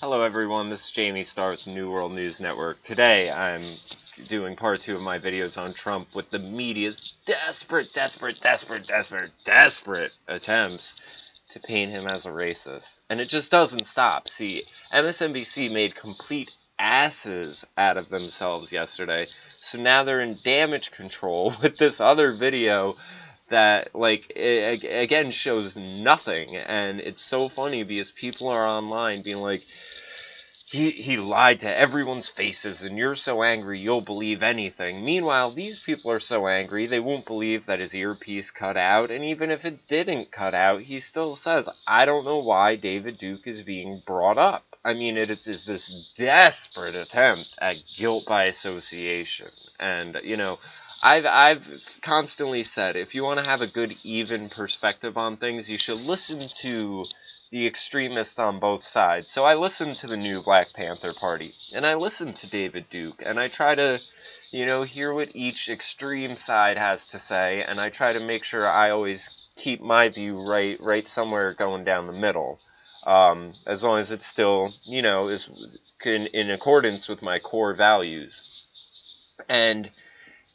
Hello everyone, this is Jamie Starr with the New World News Network. Today I'm doing part 2 of my videos on Trump with the media's desperate attempts to paint him as a racist. And it just doesn't stop. See, MSNBC made complete asses out of themselves yesterday, so now they're in damage control with this other video that, like, it, again, shows nothing. And it's so funny because people are online being like, he lied to everyone's faces, and you're so angry you'll believe anything. Meanwhile, these people are so angry they won't believe that his earpiece cut out, and even if it didn't cut out, he still says, I don't know why David Duke is being brought up. I mean, it is this desperate attempt at guilt by association. And, you know, I've constantly said, if you want to have a good, even perspective on things, you should listen to the extremists on both sides. So I listen to the new Black Panther Party, and I listen to David Duke, and I try to, you know, hear what each extreme side has to say, and I try to make sure I always keep my view right somewhere going down the middle, as long as it's still, you know, is in accordance with my core values. And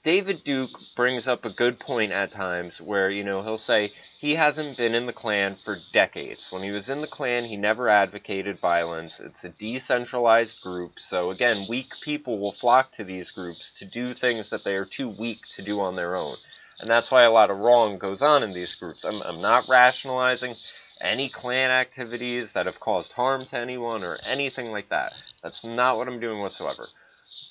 David Duke brings up a good point at times where, you know, he'll say he hasn't been in the Klan for decades. When he was in the Klan, he never advocated violence. It's a decentralized group, so again, weak people will flock to these groups to do things that they are too weak to do on their own. And that's why a lot of wrong goes on in these groups. I'm not rationalizing any Klan activities that have caused harm to anyone or anything like that. That's not what I'm doing whatsoever.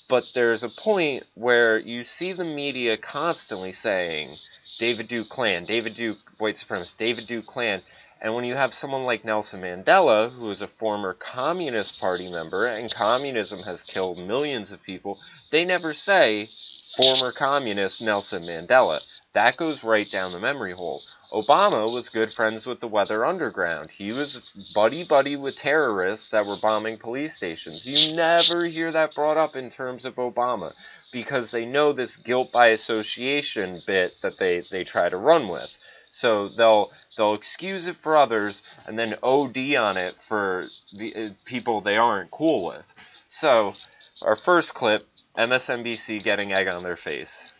But there's a point where you see the media constantly saying, David Duke Klan, David Duke white supremacist, David Duke Klan. And when you have someone like Nelson Mandela, who is a former Communist Party member, and communism has killed millions of people, they never say, former communist Nelson Mandela. That goes right down the memory hole. Obama was good friends with the Weather Underground. He was buddy-buddy with terrorists that were bombing police stations. You never hear that brought up in terms of Obama, because they know this guilt by association bit that they try to run with. So they'll excuse it for others and then OD on it for the people they aren't cool with. So, our first clip, MSNBC getting egg on their face.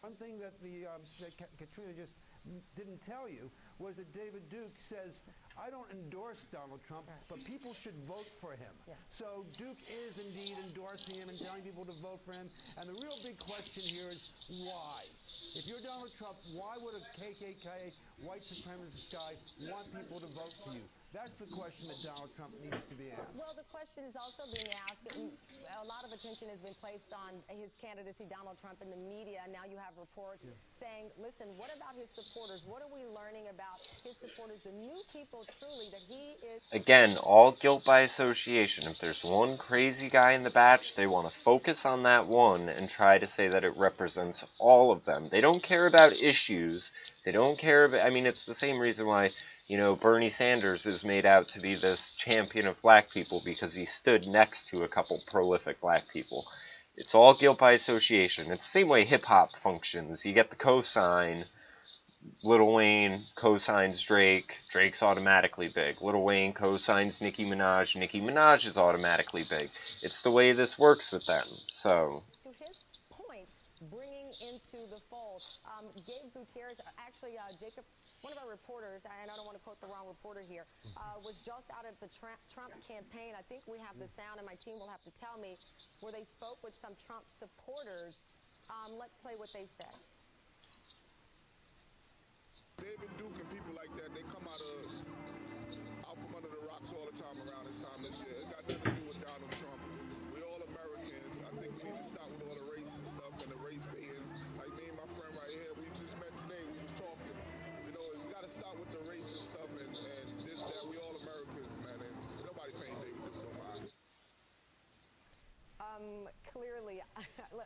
One thing that Katrina just didn't tell you was that David Duke says, I don't endorse Donald Trump, but people should vote for him. Yeah. So Duke is indeed endorsing him and telling people to vote for him. And the real big question here is why? If you're Donald Trump, why would a KKK white supremacist guy want people to vote for you? That's the question that Donald Trump needs to be asked. Well, the question is also being asked, and a lot of attention has been placed on his candidacy, Donald Trump, in the media. Now you have reports saying, listen, what about his supporters? What are we learning about his supporters, the new people truly that he is? Again, all guilt by association. If there's one crazy guy in the batch, they want to focus on that one and try to say that it represents all of them. They don't care about issues. They don't care about, I mean, it's the same reason why, you know, Bernie Sanders is made out to be this champion of black people because he stood next to a couple prolific black people. It's all guilt by association. It's the same way hip-hop functions. You get the cosign. Lil Wayne cosigns Drake. Drake's automatically big. Lil Wayne cosigns Nicki Minaj. Nicki Minaj is automatically big. It's the way this works with them. So, to his point, bringing into the fold, Gabe Gutierrez, actually, Jacob, one of our reporters, and I don't want to quote the wrong reporter here, was just out at the Trump campaign. I think we have the sound, and my team will have to tell me, where they spoke with some Trump supporters. Let's play what they said. David Duke and people like that, they come out from under the rocks all the time around this time this year. It got nothing to do with Donald Trump. We all Americans. I think we need to stop with all the racist stuff and the race baiting. Like me and my friend right here, we just met today, we was talking. You know, we got to stop with the racist stuff and this, that. We all Americans, man. And nobody paying David Duke no mind. Clearly,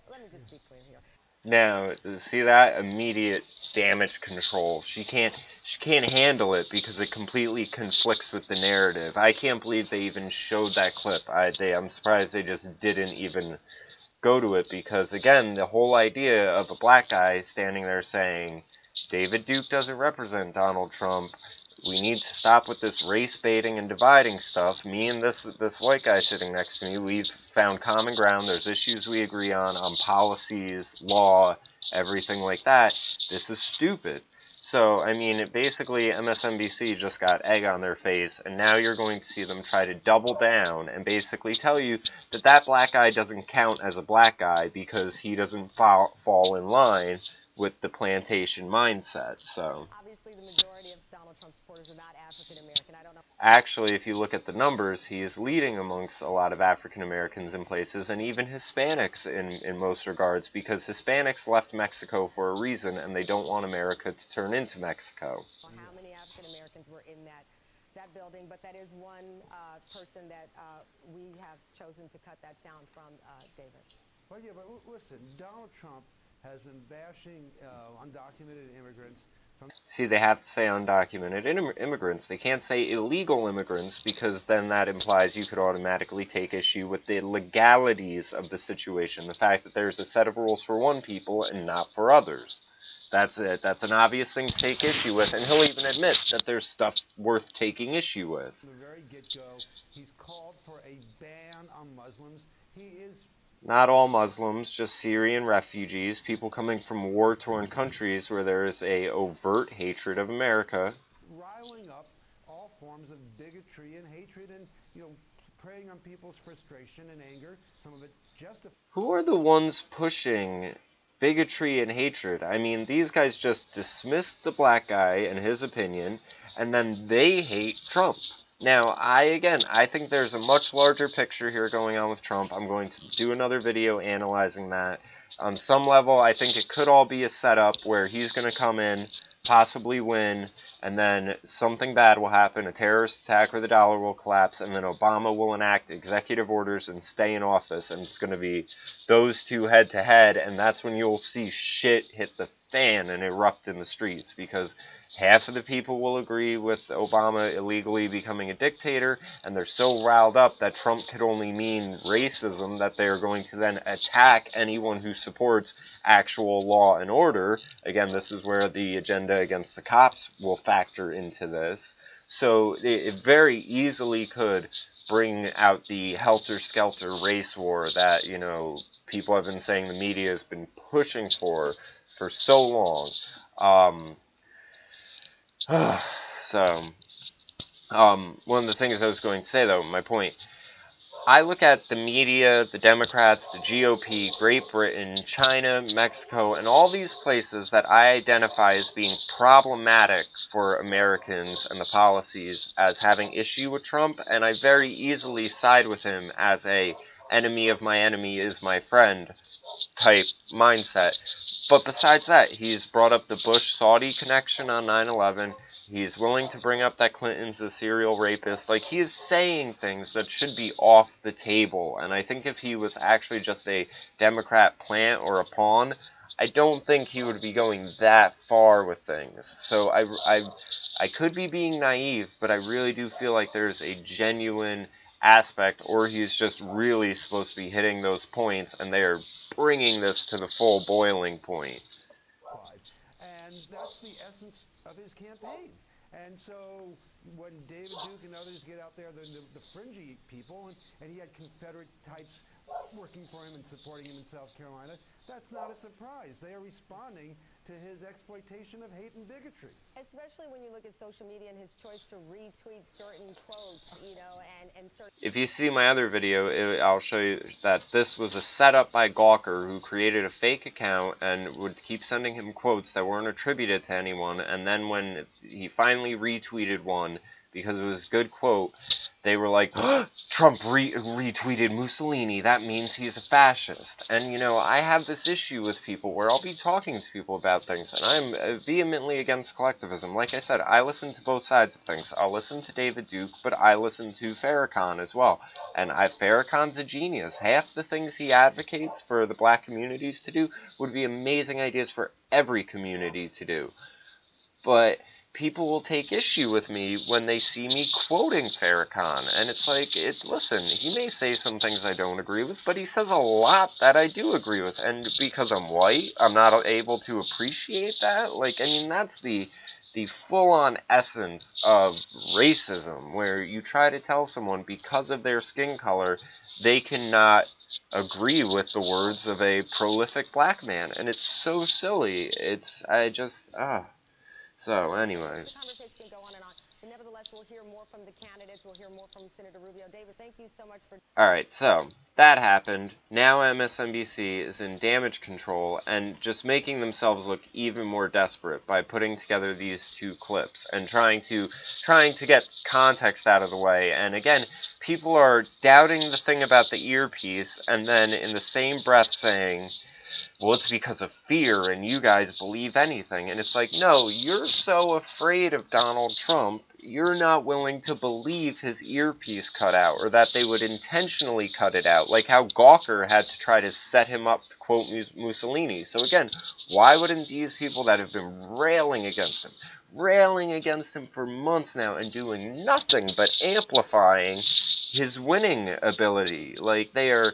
let me just be clear here. now, see that? Immediate damage control. She can't handle it because it completely conflicts with the narrative. I can't believe they even showed that clip. I'm surprised they just didn't even go to it because, again, the whole idea of a black guy standing there saying, David Duke doesn't represent Donald Trump, we need to stop with this race baiting and dividing stuff. Me and this white guy sitting next to me, we've found common ground. There's issues we agree on policies, law, everything like that. This is stupid. So, I mean, basically, MSNBC just got egg on their face, and now you're going to see them try to double down and basically tell you that that black guy doesn't count as a black guy because he doesn't fall in line with the plantation mindset. So, obviously, the majority of Donald Trump supporters are not African American. I don't know. Actually, if you look at the numbers, he is leading amongst a lot of African Americans in places, and even Hispanics in most regards, because Hispanics left Mexico for a reason, and they don't want America to turn into Mexico. How many African Americans were in that building? But that is one person that we have chosen to cut that sound from, David. Well, yeah, but listen, Donald Trump has been bashing undocumented immigrants. See, they have to say undocumented immigrants. They can't say illegal immigrants because then that implies you could automatically take issue with the legalities of the situation. The fact that there's a set of rules for one people and not for others. That's it. That's an obvious thing to take issue with, and he'll even admit that there's stuff worth taking issue with. From the very get-go, he's called for a ban on Muslims. He is... Not all Muslims, just Syrian refugees, people coming from war-torn countries where there is a overt hatred of America. Riling up all forms of bigotry and hatred and, preying on people's frustration and anger, some of it justified. Who are the ones pushing bigotry and hatred? I mean, these guys just dismissed the black guy and his opinion, and then they hate Trump. Now, I think there's a much larger picture here going on with Trump. I'm going to do another video analyzing that. On some level, I think it could all be a setup where he's going to come in, possibly win, and then something bad will happen, a terrorist attack or the dollar will collapse, and then Obama will enact executive orders and stay in office, and it's going to be those two head-to-head, and that's when you'll see shit hit the fan and erupt in the streets, because half of the people will agree with Obama illegally becoming a dictator, and they're so riled up that Trump could only mean racism that they're going to then attack anyone who supports actual law and order. Again, this is where the agenda against the cops will factor into this. So it very easily could bring out the helter-skelter race war that, people have been saying the media has been pushing for so long. One of the things I was going to say, though, my point, I look at the media, the Democrats, the GOP, Great Britain, China, Mexico, and all these places that I identify as being problematic for Americans and the policies as having issue with Trump, and I very easily side with him as a enemy of my enemy is my friend type mindset. But besides that, he's brought up the Bush-Saudi connection on 9/11. He's willing to bring up that Clinton's a serial rapist. Like, he is saying things that should be off the table. And I think if he was actually just a Democrat plant or a pawn, I don't think he would be going that far with things. So I could be being naive, but I really do feel like there's a genuine aspect, or he's just really supposed to be hitting those points, and they are bringing this to the full boiling point. And that's the essence of his campaign. And so when David Duke and others get out there, the fringy people, and he had Confederate types working for him and supporting him in South Carolina, that's not a surprise. They are responding to his exploitation of hate and bigotry. Especially when you look at social media and his choice to retweet certain quotes, and certain... If you see my other video, I'll show you that this was a setup by Gawker, who created a fake account and would keep sending him quotes that weren't attributed to anyone, and then when he finally retweeted one, because it was a good quote, they were like, Trump retweeted Mussolini, that means he's a fascist. And, I have this issue with people where I'll be talking to people about things, and I'm vehemently against collectivism. Like I said, I listen to both sides of things. I'll listen to David Duke, but I listen to Farrakhan as well. And Farrakhan's a genius. Half the things he advocates for the black communities to do would be amazing ideas for every community to do. But people will take issue with me when they see me quoting Farrakhan, and it's like, listen, he may say some things I don't agree with, but he says a lot that I do agree with, and because I'm white, I'm not able to appreciate that. Like, I mean, that's the the full-on essence of racism, where you try to tell someone because of their skin color, they cannot agree with the words of a prolific black man. And it's so silly. So, anyway. The conversation can go on and on. But nevertheless, we'll hear more from the candidates. We'll hear more from Senator Rubio. David, thank you so much for... Alright, so, that happened. Now MSNBC is in damage control and just making themselves look even more desperate by putting together these two clips and trying to get context out of the way. And again, people are doubting the thing about the earpiece and then in the same breath saying, well, it's because of fear and you guys believe anything. And it's like, no, you're so afraid of Donald Trump, you're not willing to believe his earpiece cut out or that they would intentionally cut it out, like how Gawker had to try to set him up to quote Mussolini. So again, why wouldn't these people that have been railing against him for months now and doing nothing but amplifying his winning ability? Like, they are...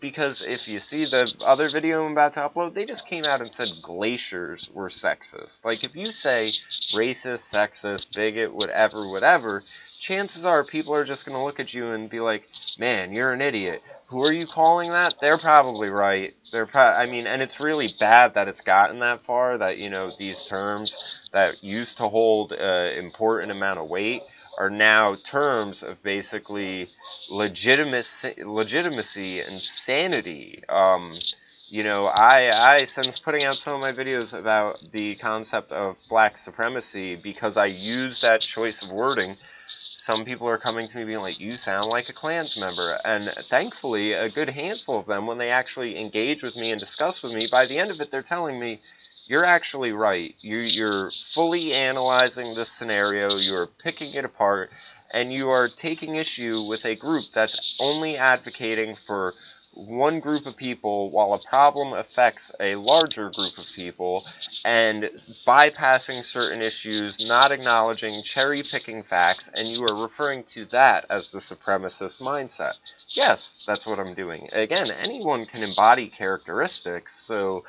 Because if you see the other video I'm about to upload, they just came out and said glaciers were sexist. Like, if you say racist, sexist, bigot, whatever, chances are people are just going to look at you and be like, man, you're an idiot. Who are you calling that? They're probably right. And it's really bad that it's gotten that far, that, you know, these terms that used to hold an important amount of weight are now terms of basically legitimacy and sanity. You know, I, since putting out some of my videos about the concept of black supremacy, because I use that choice of wording, some people are coming to me being like, you sound like a Klans member. And thankfully, a good handful of them, when they actually engage with me and discuss with me, by the end of it, they're telling me, you're actually right. You're fully analyzing this scenario, you're picking it apart, and you are taking issue with a group that's only advocating for one group of people while a problem affects a larger group of people, and bypassing certain issues, not acknowledging, cherry-picking facts, and you are referring to that as the supremacist mindset. Yes, that's what I'm doing. Again, anyone can embody characteristics, so...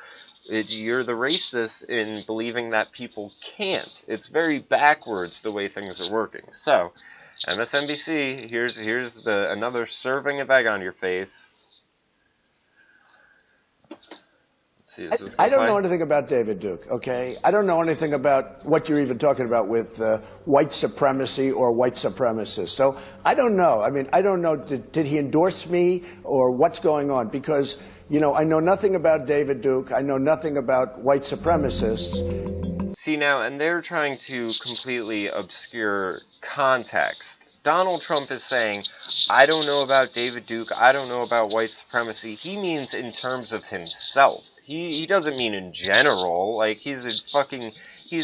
you're the racist in believing that people can't. It's very backwards the way things are working. So, MSNBC, here's another serving of egg on your face. Let's see, is this I don't know anything about David Duke, okay? I don't know anything about what you're even talking about with white supremacy or white supremacists. So I don't know. I mean, I don't know, did he endorse me or what's going on? Because... you know, I know nothing about David Duke. I know nothing about white supremacists. See now, and they're trying to completely obscure context. Donald Trump is saying, I don't know about David Duke, I don't know about white supremacy. He means in terms of himself. He doesn't mean in general. Like, he's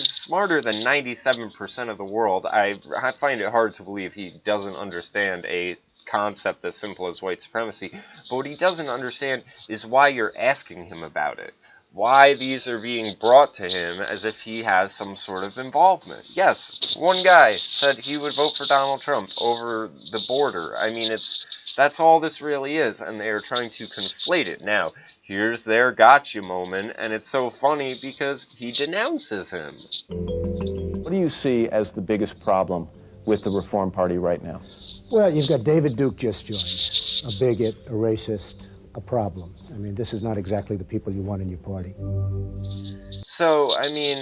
smarter than 97% of the world. I find it hard to believe he doesn't understand a concept as simple as white supremacy, but what he doesn't understand is why you're asking him about it. Why these are being brought to him as if he has some sort of involvement. Yes, one guy said he would vote for Donald Trump over the border. I mean, that's all this really is, and they are trying to conflate it. Now, here's their gotcha moment, and it's so funny because he denounces him. What do you see as the biggest problem with the Reform Party right now? Well, you've got David Duke just joined, a bigot, a racist, a problem. I mean, this is not exactly the people you want in your party. So, I mean,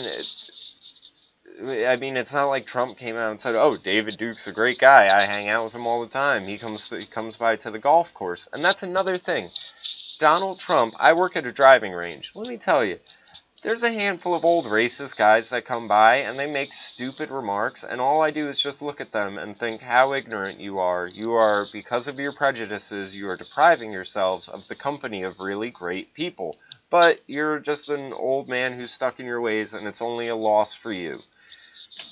it's not like Trump came out and said, oh, David Duke's a great guy. I hang out with him all the time. He comes by to the golf course. And that's another thing. Donald Trump, I work at a driving range. Let me tell you, there's a handful of old racist guys that come by and they make stupid remarks, and all I do is just look at them and think how ignorant you are. You are, because of your prejudices, you are depriving yourselves of the company of really great people. But you're just an old man who's stuck in your ways, and it's only a loss for you.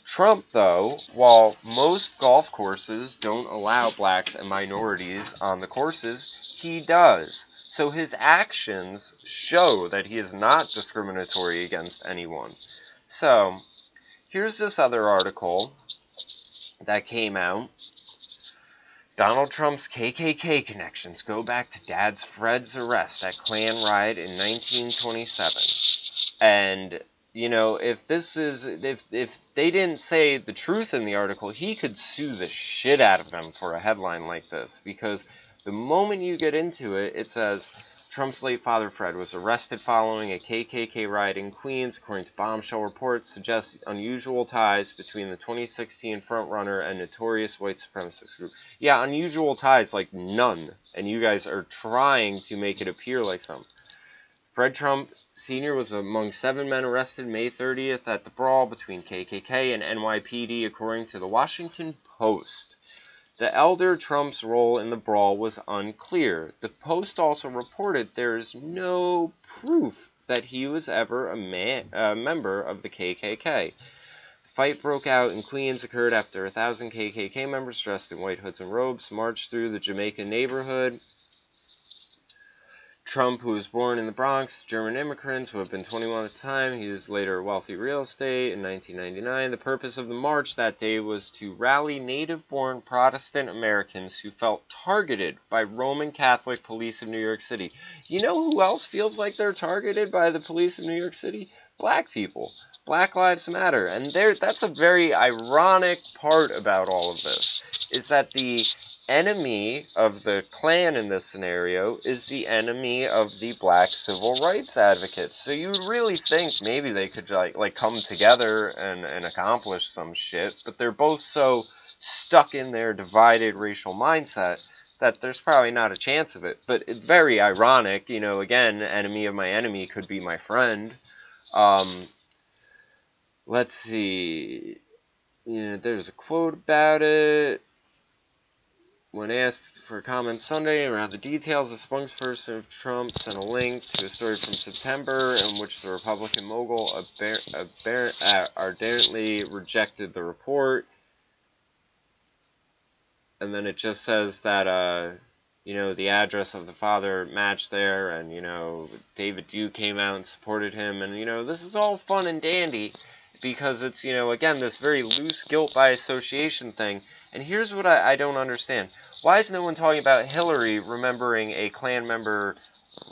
Trump, though, while most golf courses don't allow blacks and minorities on the courses, he does. So his actions show that he is not discriminatory against anyone. So, here's this other article that came out. Donald Trump's KKK connections go back to Dad's Fred's arrest at Klan riot in 1927. And you know, if they didn't say the truth in the article, he could sue the shit out of them for a headline like this, because the moment you get into it, it says Trump's late father Fred was arrested following a KKK riot in Queens, according to bombshell reports, suggests unusual ties between the 2016 frontrunner and notorious white supremacist group. Yeah, unusual ties, like none, and you guys are trying to make it appear like some. Fred Trump Sr. was among 7 men arrested May 30th at the brawl between KKK and NYPD, according to the Washington Post. The elder Trump's role in the brawl was unclear. The Post also reported there is no proof that he was ever a member of the KKK. The fight broke out in Queens, occurred after 1,000 KKK members dressed in white hoods and robes marched through the Jamaican neighborhood. Trump, who was born in the Bronx, German immigrants who have been 21 at the time. He was later wealthy real estate in 1999. The purpose of the march that day was to rally native-born Protestant Americans who felt targeted by Roman Catholic police of New York City. You know who else feels like they're targeted by the police of New York City? Black people. Black Lives Matter. And that's a very ironic part about all of this, is that the enemy of the Klan in this scenario is the enemy of the black civil rights advocates. So you really think maybe they could like come together and accomplish some shit, but they're both so stuck in their divided racial mindset that there's probably not a chance of it. But it's very ironic, you know, again, enemy of my enemy could be my friend. Let's see. You know, there's a quote about it. When asked for comment Sunday around the details, the spokesperson of Trump sent a link to a story from September in which the Republican mogul ardently rejected the report. And then it just says that, you know, the address of the father matched there, and, you know, David Duke came out and supported him. And, you know, this is all fun and dandy because it's, you know, again, this very loose guilt by association thing. And here's what I don't understand. Why is no one talking about Hillary remembering a Klan member,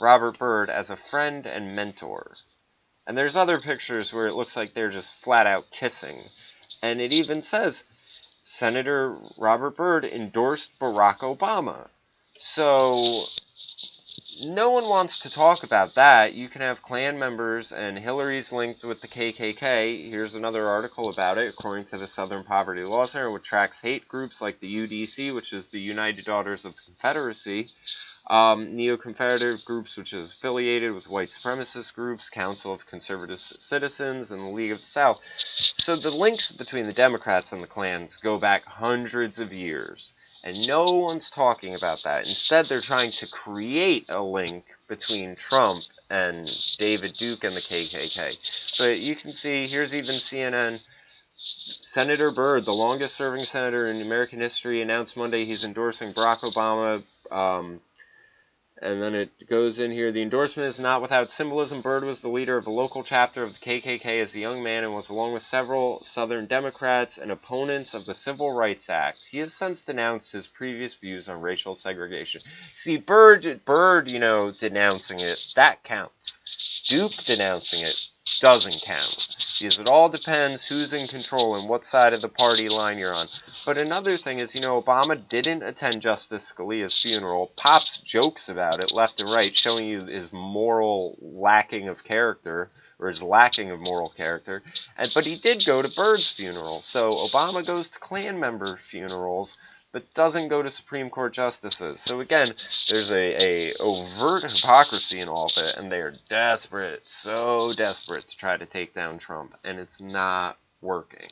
Robert Byrd, as a friend and mentor? And there's other pictures where it looks like they're just flat out kissing. And it even says, Senator Robert Byrd endorsed Barack Obama. So no one wants to talk about that. You can have Klan members, and Hillary's linked with the KKK. Here's another article about it, according to the Southern Poverty Law Center, which tracks hate groups like the UDC, which is the United Daughters of the Confederacy, neo-Confederative groups, which is affiliated with white supremacist groups, Council of Conservative Citizens, and the League of the South. So the links between the Democrats and the Klans go back hundreds of years. And no one's talking about that. Instead, they're trying to create a link between Trump and David Duke and the KKK. But you can see, here's even CNN. Senator Byrd, the longest-serving senator in American history, announced Monday he's endorsing Barack Obama. And then it goes in here. The endorsement is not without symbolism. Byrd was the leader of the local chapter of the KKK as a young man and was, along with several Southern Democrats and opponents of the Civil Rights Act. He has since denounced his previous views on racial segregation. See, Byrd, you know, denouncing it, that counts. Duke denouncing it doesn't count. Because it all depends who's in control and what side of the party line you're on. But another thing is, you know, Obama didn't attend Justice Scalia's funeral. Pops jokes about it left and right, showing you his moral lacking of character, or his lacking of moral character. But he did go to Byrd's funeral. So Obama goes to Klan member funerals, but doesn't go to Supreme Court justices. So again, there's a overt hypocrisy in all of it, and they are desperate, so desperate to try to take down Trump, and it's not working.